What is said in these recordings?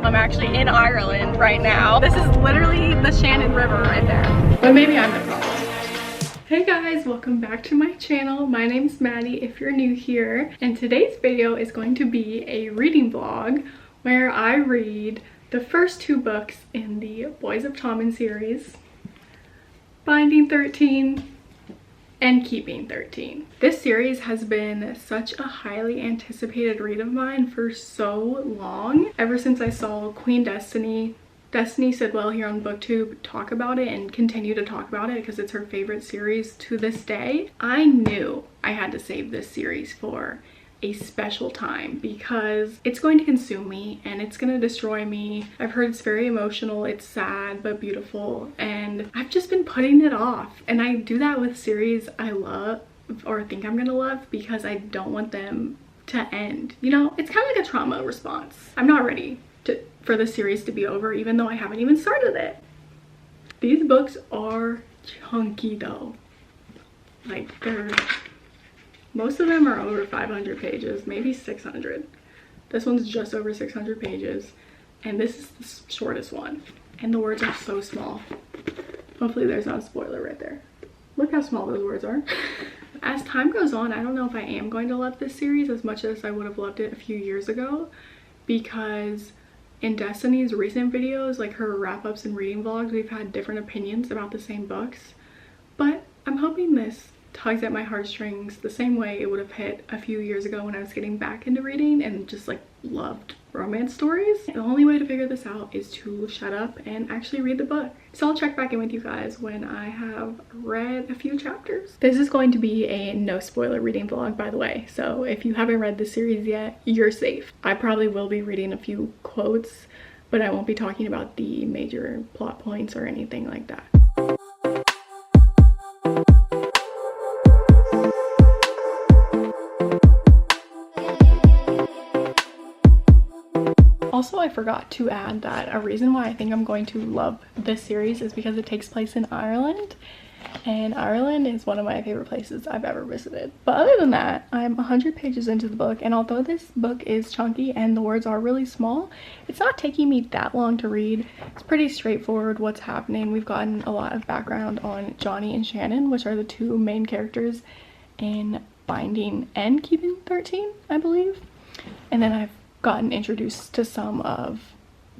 I'm actually in Ireland right now. This is literally the Shannon River right there. But maybe I'm the problem. Hey guys, welcome back to my channel. My name's Maddie if you're new here. And today's video is going to be a reading vlog where I read the first two books in the Boys of Tommen series, Binding 13 and Keeping 13. This series has been such a highly anticipated read of mine for so long. Ever since I saw Queen Destiny Sidwell here on booktube talk about it and continue to talk about it because it's her favorite series to this day, I knew I had to save this series for a special time because it's going to consume me and it's going to destroy me. I've heard it's very emotional, it's sad but beautiful, and I've just been putting it off. And I do that with series I love or think I'm gonna love because I don't want them to end. You know, it's kind of like a trauma response. I'm not ready for the series to be over even though I haven't even started it. These books are chunky though. Like most of them are over 500 pages, maybe 600. This one's just over 600 pages, and this is the shortest one. And the words are so small. Hopefully there's not a spoiler right there. Look how small those words are. As time goes on, I don't know if I am going to love this series as much as I would have loved it a few years ago, because in Destiny's recent videos, like her wrap-ups and reading vlogs, we've had different opinions about the same books. But I'm hoping this tugs at my heartstrings the same way it would have hit a few years ago when I was getting back into reading and just like loved romance stories. The only way to figure this out is to shut up and actually read the book. So I'll check back in with you guys when I have read a few chapters. This is going to be a no spoiler reading vlog, by the way, so if you haven't read the series yet, you're safe. I probably will be reading a few quotes, but I won't be talking about the major plot points or anything like that. Also, I forgot to add that a reason why I think I'm going to love this series is because it takes place in Ireland, and Ireland is one of my favorite places I've ever visited. But other than that, I'm 100 pages into the book, and although this book is chunky and the words are really small, it's not taking me that long to read. It's pretty straightforward what's happening. We've gotten a lot of background on Johnny and Shannon, which are the two main characters in Binding and Keeping 13, I believe. And then I've gotten introduced to some of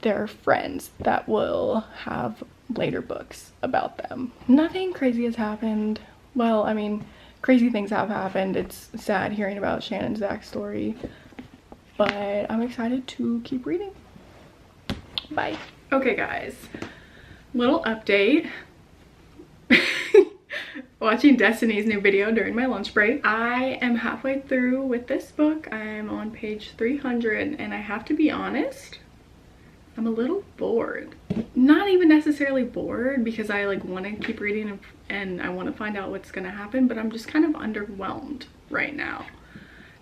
their friends that will have later books about them. Nothing crazy has happened. Well, I mean, crazy things have happened. It's sad hearing about Shannon's backstory, but I'm excited to keep reading. Bye. Okay guys, little update. Watching Destiny's new video during my lunch break. I am halfway through with this book. I'm on page 300, and I have to be honest, I'm a little bored. Not even necessarily bored because I like want to keep reading and I want to find out what's gonna happen, but I'm just kind of underwhelmed right now.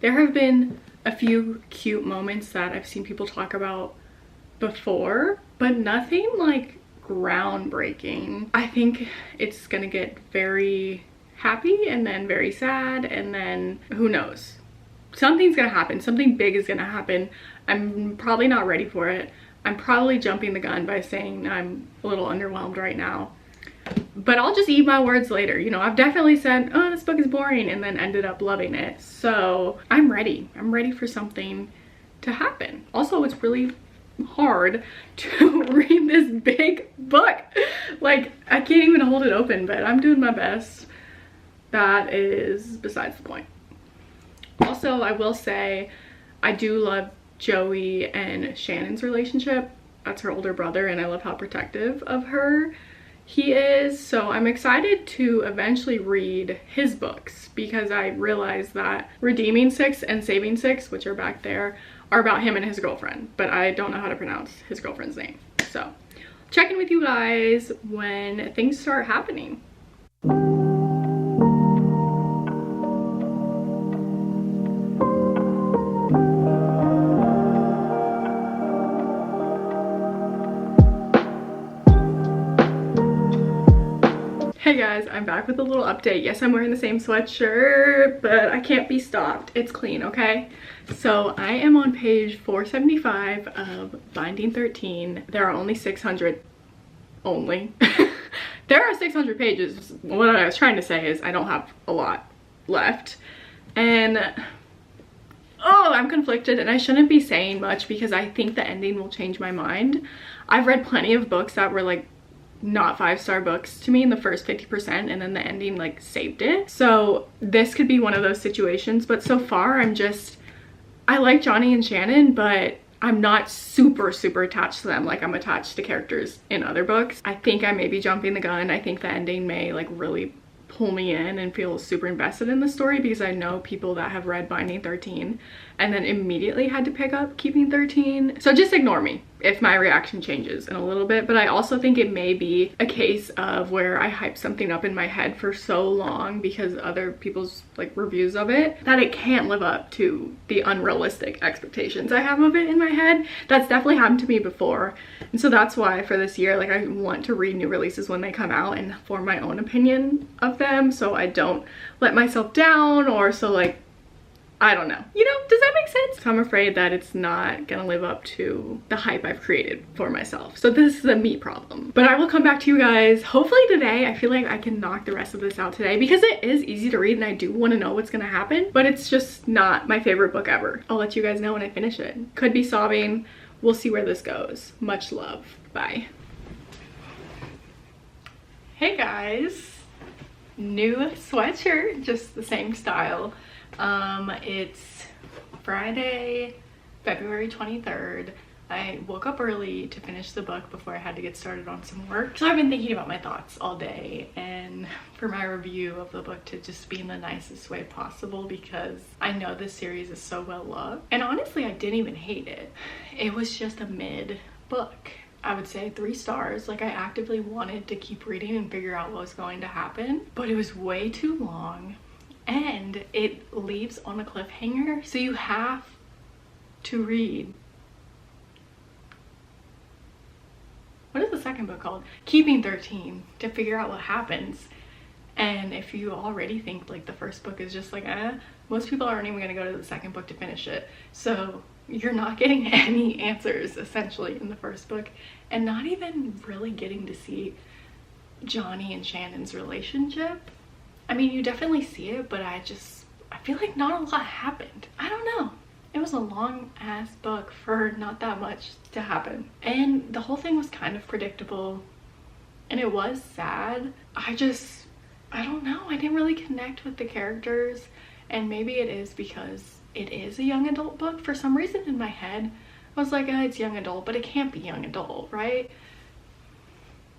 There have been a few cute moments that I've seen people talk about before, but nothing like groundbreaking. I think it's gonna get very happy and then very sad, and then who knows, something's gonna happen, something big is gonna happen. I'm probably not ready for it. I'm probably jumping the gun by saying I'm a little underwhelmed right now, but I'll just eat my words later. You know, I've definitely said, oh, this book is boring, and then ended up loving it. So I'm ready for something to happen. Also, it's really hard to read this big book. Like, I can't even hold it open, but I'm doing my best. That is besides the point. Also, I will say I do love Joey and Shannon's relationship. That's her older brother, and I love how protective of her he is. So I'm excited to eventually read his books because I realized that Redeeming 6 and Saving 6, which are back there, are about him and his girlfriend, but I don't know how to pronounce his girlfriend's name. So check in with you guys when things start happening. Hey guys, I'm back with a little update. Yes, I'm wearing the same sweatshirt, but I can't be stopped. It's clean, okay? So I am on page 475 of Binding 13. There are only 600, only. There are 600 pages. What I was trying to say is I don't have a lot left. And oh, I'm conflicted, and I shouldn't be saying much because I think the ending will change my mind. I've read plenty of books that were like not 5-star books to me in the first 50%, and then the ending like saved it. So this could be one of those situations, but so far I like Johnny and Shannon, but I'm not super attached to them like I'm attached to characters in other books. I think I may be jumping the gun. I think the ending may like really pull me in and feel super invested in the story, because I know people that have read Binding 13 and then immediately had to pick up Keeping 13. So just ignore me if my reaction changes in a little bit. But I also think it may be a case of where I hyped something up in my head for so long because other people's like reviews of it that it can't live up to the unrealistic expectations I have of it in my head. That's definitely happened to me before. And so that's why for this year, like, I want to read new releases when they come out and form my own opinion of them, so I don't let myself down, or so like, I don't know. You know, does that make sense? So I'm afraid that it's not gonna live up to the hype I've created for myself. So this is a me problem. But I will come back to you guys hopefully today. I feel like I can knock the rest of this out today because it is easy to read and I do want to know what's gonna happen, but it's just not my favorite book ever. I'll let you guys know when I finish it. Could be sobbing. We'll see where this goes. Much love. Bye. Hey guys. New sweatshirt, just the same style. It's Friday, February 23rd. I woke up early to finish the book before I had to get started on some work. So I've been thinking about my thoughts all day, and for my review of the book to just be in the nicest way possible, because I know this series is so well loved. And honestly, I didn't even hate it. It was just a mid book. I would say 3 stars. Like, I actively wanted to keep reading and figure out what was going to happen, but it was way too long and it leaves on a cliffhanger, so you have to read. What is the second book called? Keeping 13, to figure out what happens. And if you already think like the first book is just like most people aren't even gonna go to the second book to finish it. So you're not getting any answers essentially in the first book, and not even really getting to see Johnny and Shannon's relationship. I mean, you definitely see it, but I feel like not a lot happened. I don't know. It was a long ass book for not that much to happen. And the whole thing was kind of predictable, and it was sad. I don't know. I didn't really connect with the characters, and maybe it is because it is a young adult book. For some reason in my head, I was like, it's young adult, but it can't be young adult, right?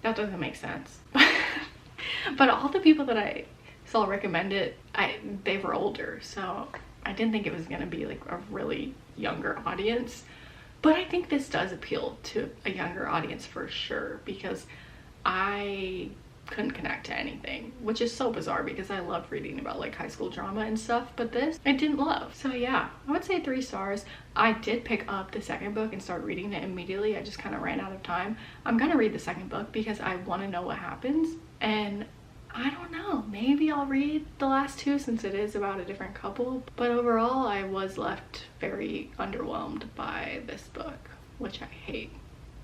That doesn't make sense. But all the people that I saw recommend it, they were older, so I didn't think it was gonna be like a really younger audience. But I think this does appeal to a younger audience for sure, because I couldn't connect to anything, which is so bizarre because I love reading about like high school drama and stuff, but this I didn't love. So yeah, I would say 3 stars. I did pick up the second book and start reading it immediately. I just kind of ran out of time. I'm gonna read the second book because I want to know what happens, and I don't know, maybe I'll read the last 2 since it is about a different couple. But overall, I was left very underwhelmed by this book, which I hate,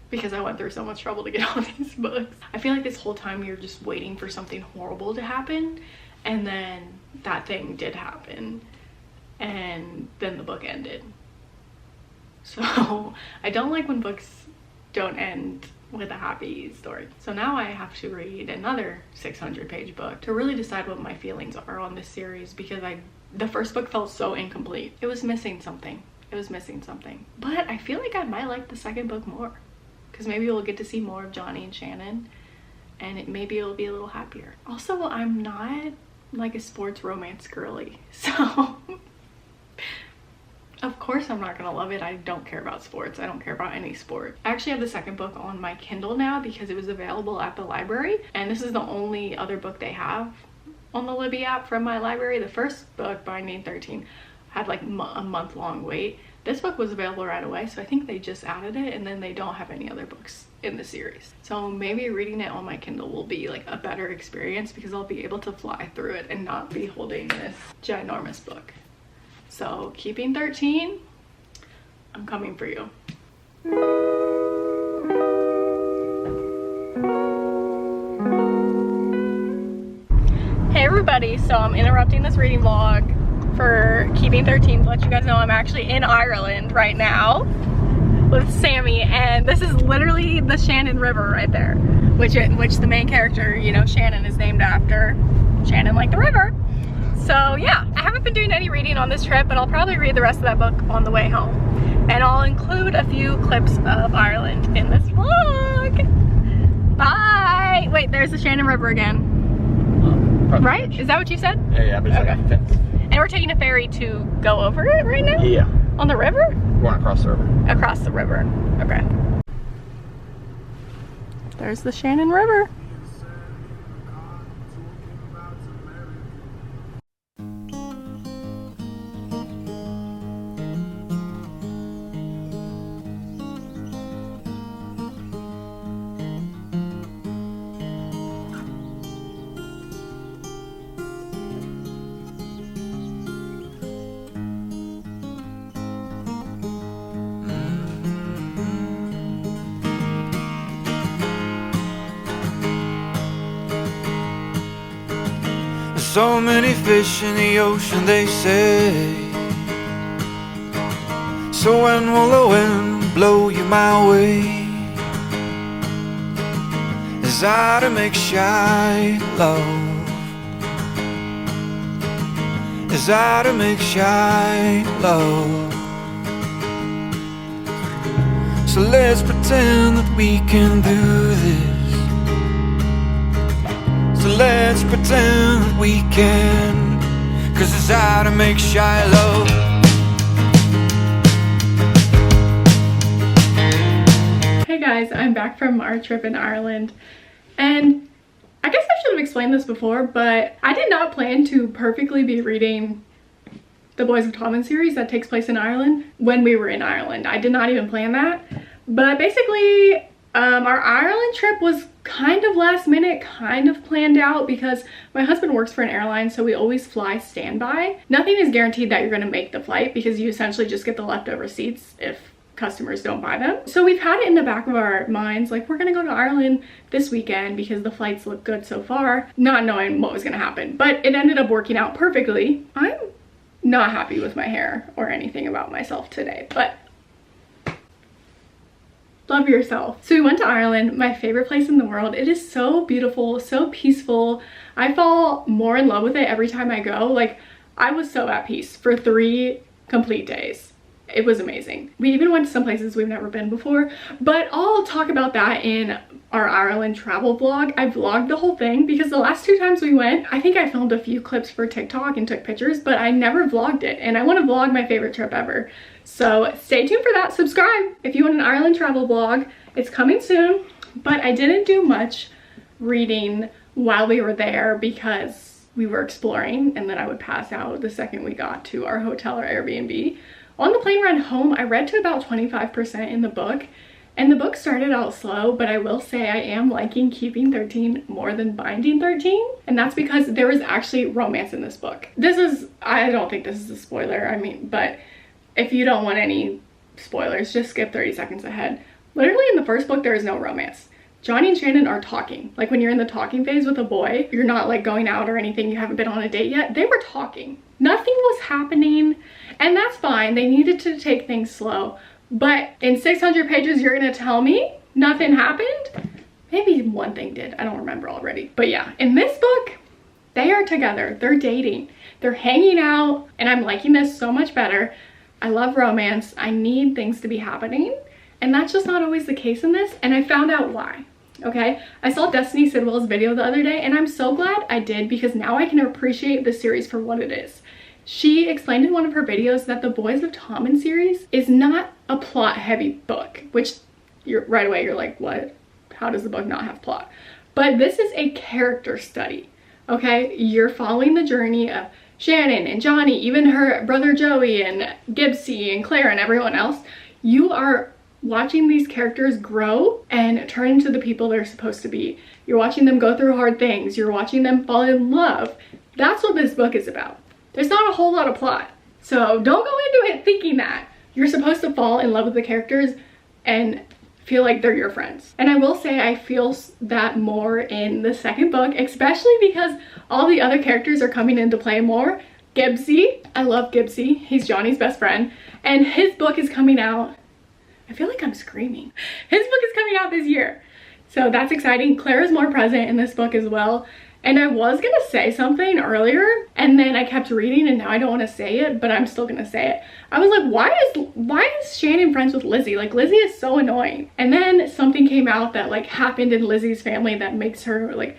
because I went through so much trouble to get all these books. I feel like this whole time you're just waiting for something horrible to happen, and then that thing did happen, and then the book ended. So I don't like when books don't end with a happy story. So now I have to read another 600-page book to really decide what my feelings are on this series, because the first book felt so incomplete. It was missing something. It was missing something. But I feel like I might like the second book more, because maybe we'll get to see more of Johnny and Shannon, and maybe it'll be a little happier. Also, I'm not like a sports romance girly, so of course I'm not gonna love it. I don't care about sports. I don't care about any sport. I actually have the second book on my Kindle now because it was available at the library, and this is the only other book they have on the Libby app from my library. The first book, Binding 13, had like a month-long wait. This book was available right away, so I think they just added it, and then they don't have any other books in the series. So maybe reading it on my Kindle will be like a better experience because I'll be able to fly through it and not be holding this ginormous book. So Keeping 13, I'm coming for you. Hey everybody, so I'm interrupting this reading vlog for Keeping 13 to let you guys know I'm actually in Ireland right now with Sammy, and this is literally the Shannon River right there, which the main character, you know, Shannon, is named after Shannon, like the river. So yeah, I haven't been doing any reading on this trip, but I'll probably read the rest of that book on the way home, and I'll include a few clips of Ireland in this vlog. Bye! Wait, there's the Shannon River again. Right? Is that what you said? Yeah, but it's okay. like a fence. And we're taking a ferry to go over it right now? Yeah. On the river? We're going across the river. Across the river. Okay. There's the Shannon River. So many fish in the ocean, they say. So when will the wind blow you my way? Is that to make shy love? Is that to make shy love? So let's pretend that we can do this. So let's pretend that we can, 'cause it's how to make shy love. Hey guys, I'm back from our trip in Ireland, and I guess I should have explained this before, but I did not plan to perfectly be reading the Boys of Tommen series that takes place in Ireland when we were in Ireland. I did not even plan that, but basically our Ireland trip was kind of last minute, kind of planned out, because my husband works for an airline, so we always fly standby. Nothing is guaranteed that you're going to make the flight because you essentially just get the leftover seats if customers don't buy them. So we've had it in the back of our minds, like, we're going to go to Ireland this weekend because the flights look good so far, not knowing what was going to happen. But it ended up working out perfectly. I'm not happy with my hair or anything about myself today, but love yourself. So we went to Ireland, my favorite place in the world. It is so beautiful, so peaceful. I fall more in love with it every time I go. Like, I was so at peace for 3 complete days. It was amazing. We even went to some places we've never been before, but I'll talk about that in our Ireland travel vlog. I vlogged the whole thing because the last 2 times we went, I think I filmed a few clips for TikTok and took pictures, but I never vlogged it, and I want to vlog my favorite trip ever. So stay tuned for that. Subscribe if you want an Ireland travel vlog. It's coming soon, but I didn't do much reading while we were there because we were exploring, and then I would pass out the second we got to our hotel or Airbnb. On the plane ride home, I read to about 25% in the book, and the book started out slow, but I will say I am liking Keeping 13 more than Binding 13, and that's because there is actually romance in this book. I don't think this is a spoiler, I mean, but if you don't want any spoilers, just skip 30 seconds ahead. Literally in the first book, there is no romance. Johnny and Shannon are talking. Like, when you're in the talking phase with a boy, you're not like going out or anything, you haven't been on a date yet. They were talking. Nothing was happening, and that's fine. They needed to take things slow. But in 600 pages, you're gonna tell me nothing happened? Maybe one thing did, I don't remember already. But yeah, in this book, they are together, they're dating, they're hanging out, and I'm liking this so much better. I love romance, I need things to be happening, and that's just not always the case in this, and I found out why. Okay, I saw Destiny Sidwell's video the other day, and I'm so glad I did, because now I can appreciate the series for what it is. She explained in one of her videos that the Boys of Tommen series is not a plot heavy book, which right away you're like, what? How does the book not have plot? But this is a character study, okay? You're following the journey of Shannon and Johnny, even her brother Joey and Gibbsy and Claire and everyone else, you are watching these characters grow and turn into the people they're supposed to be. You're watching them go through hard things. You're watching them fall in love. That's what this book is about. There's not a whole lot of plot. So don't go into it thinking that you're supposed to fall in love with the characters and feel like they're your friends. And I will say I feel that more in the second book, especially because all the other characters are coming into play more. Gibbsy, I love Gibbsy. He's Johnny's best friend. And his book is coming out. I feel like I'm screaming. His book is coming out this year. So that's exciting. Claire is more present in this book as well. And I was gonna say something earlier and then I kept reading and now I don't want to say it, but I'm still gonna say it. I was like, why is Shannon friends with Lizzie? Like, Lizzie is so annoying. And then something came out that like happened in Lizzie's family that makes her like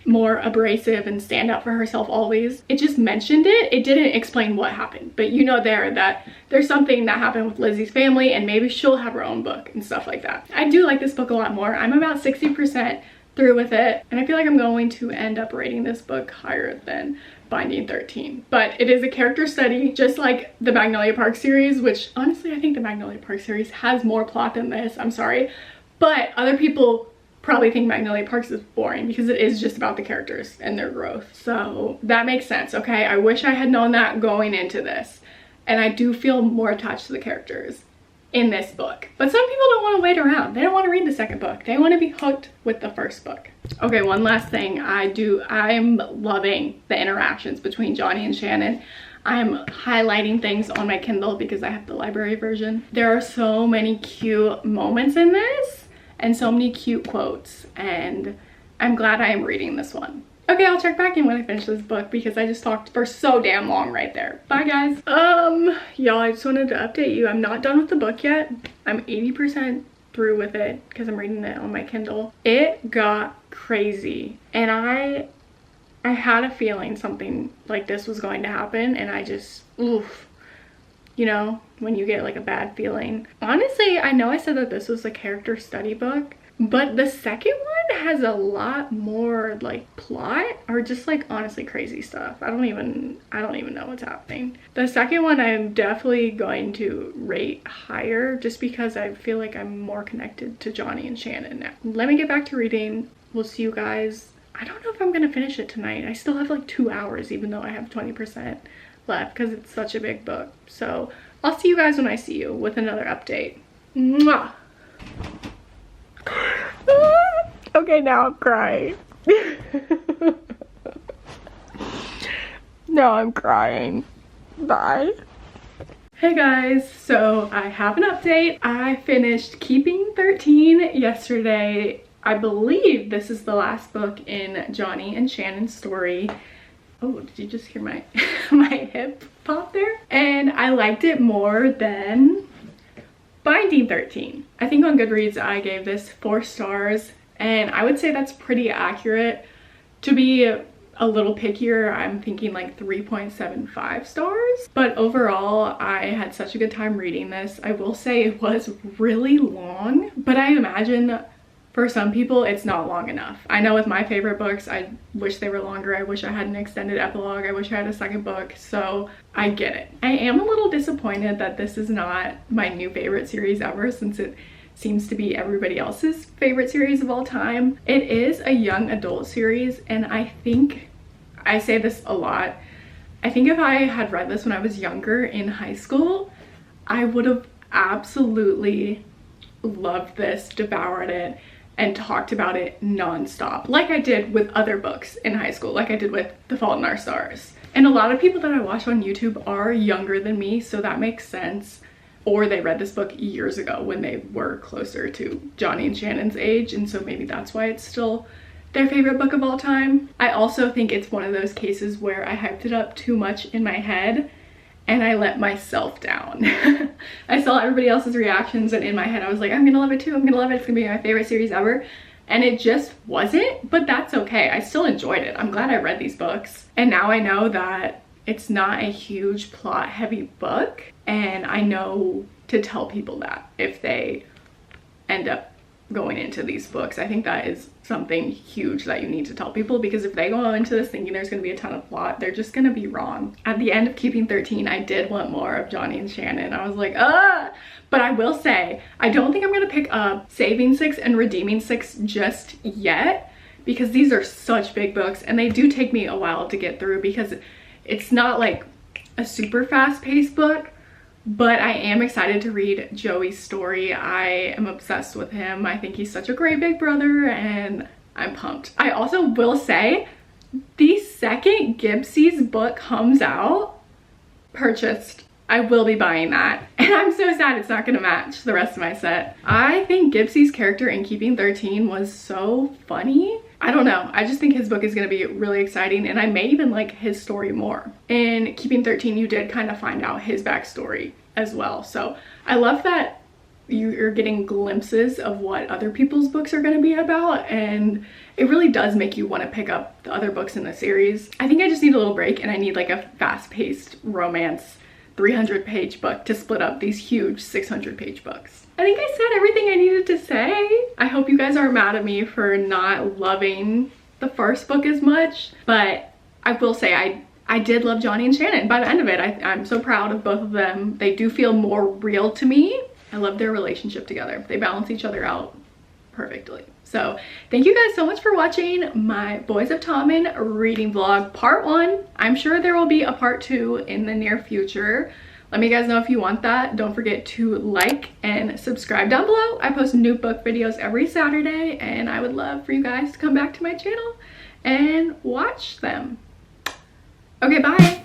more abrasive and stand up for herself always. It just mentioned it. It didn't explain what happened, but you know there that there's something that happened with Lizzie's family and maybe she'll have her own book and stuff like that. I do like this book a lot more. I'm about 60% through with it and I feel like I'm going to end up rating this book higher than Binding 13, but it is a character study just like the Magnolia Park series, which honestly I think the Magnolia Park series has more plot than this. I'm sorry, but other people probably think Magnolia Parks is boring because it is just about the characters and their growth, so that makes sense. Okay, I wish I had known that going into this, and I do feel more attached to the characters in this book. But some people don't want to wait around. They don't want to read the second book. They want to be hooked with the first book. Okay, one last thing. I'm loving the interactions between Johnny and Shannon. I'm highlighting things on my Kindle because I have the library version. There are so many cute moments in this and so many cute quotes, and I'm glad I am reading this one. Okay, I'll check back in when I finish this book because I just talked for so damn long right there. Bye guys. Y'all, I just wanted to update you. I'm not done with the book yet. I'm 80% through with it because I'm reading it on my Kindle. It got crazy and I had a feeling something like this was going to happen, and I just, oof. You know, when you get like a bad feeling. Honestly, I know I said that this was a character study book, but the second one has a lot more like plot or just like honestly crazy stuff. I don't even know what's happening. The second one I'm definitely going to rate higher just because I feel like I'm more connected to Johnny and Shannon now. Let me get back to reading. We'll see you guys. I don't know if I'm gonna finish it tonight. I still have like 2 hours even though I have 20% left because it's such a big book. So I'll see you guys when I see you with another update. Mwah! Okay, now I'm crying. Now I'm crying. Bye. Hey guys, so I have an update. I finished Keeping 13 yesterday. I believe this is the last book in Johnny and Shannon's story. Oh, did you just hear my my hip pop there? And I liked it more than Binding 13. I think on Goodreads I gave this 4 stars, and I would say that's pretty accurate. To be a little pickier, I'm thinking like 3.75 stars. But overall, I had such a good time reading this. I will say it was really long, but I imagine for some people it's not long enough. I know with my favorite books, I wish they were longer. I wish I had an extended epilogue. I wish I had a second book, so I get it. I am a little disappointed that this is not my new favorite series ever, since it seems to be everybody else's favorite series of all time. It is a young adult series, and I think, I say this a lot, I think if I had read this when I was younger in high school, I would have absolutely loved this, devoured it, and talked about it non-stop, like I did with other books in high school, like I did with The Fault in Our Stars. And a lot of people that I watch on YouTube are younger than me, so that makes sense. Or they read this book years ago when they were closer to Johnny and Shannon's age, and so maybe that's why it's still their favorite book of all time. I also think it's one of those cases where I hyped it up too much in my head and I let myself down. I saw everybody else's reactions and in my head I was like, I'm gonna love it too, I'm gonna love it, it's gonna be my favorite series ever. And it just wasn't, but that's okay. I still enjoyed it. I'm glad I read these books. And now I know that it's not a huge plot heavy book, and I know to tell people that if they end up going into these books. I think that is something huge that you need to tell people, because if they go into this thinking there's going to be a ton of plot, they're just going to be wrong. At the end of Keeping 13, I did want more of Johnny and Shannon. I was like, but I will say, I don't think I'm going to pick up Saving 6 and Redeeming 6 just yet, because these are such big books and they do take me a while to get through, because it's not like a super fast-paced book. But I am excited to read Joey's story. I am obsessed with him. I think he's such a great big brother and I'm pumped. I also will say, the second Gibbsie's book comes out, purchased. I will be buying that. And I'm so sad it's not gonna match the rest of my set. I think Gibbsie's character in Keeping 13 was so funny. I don't know, I just think his book is going to be really exciting, and I may even like his story more. In Keeping 13, you did kind of find out his backstory as well, so I love that you're getting glimpses of what other people's books are going to be about, and it really does make you want to pick up the other books in the series. I think I just need a little break, and I need like a fast-paced romance 300-page book to split up these huge 600-page books. I think I said everything I needed to say. I hope you guys aren't mad at me for not loving the first book as much, but I will say I did love Johnny and Shannon. By the end of it, I'm so proud of both of them. They do feel more real to me. I love their relationship together. They balance each other out perfectly. So thank you guys so much for watching my Boys of Tommen reading vlog part 1. I'm sure there will be a part 2 in the near future. Let me guys know if you want that. Don't forget to like and subscribe down below. I post new book videos every Saturday, and I would love for you guys to come back to my channel and watch them. Okay, bye.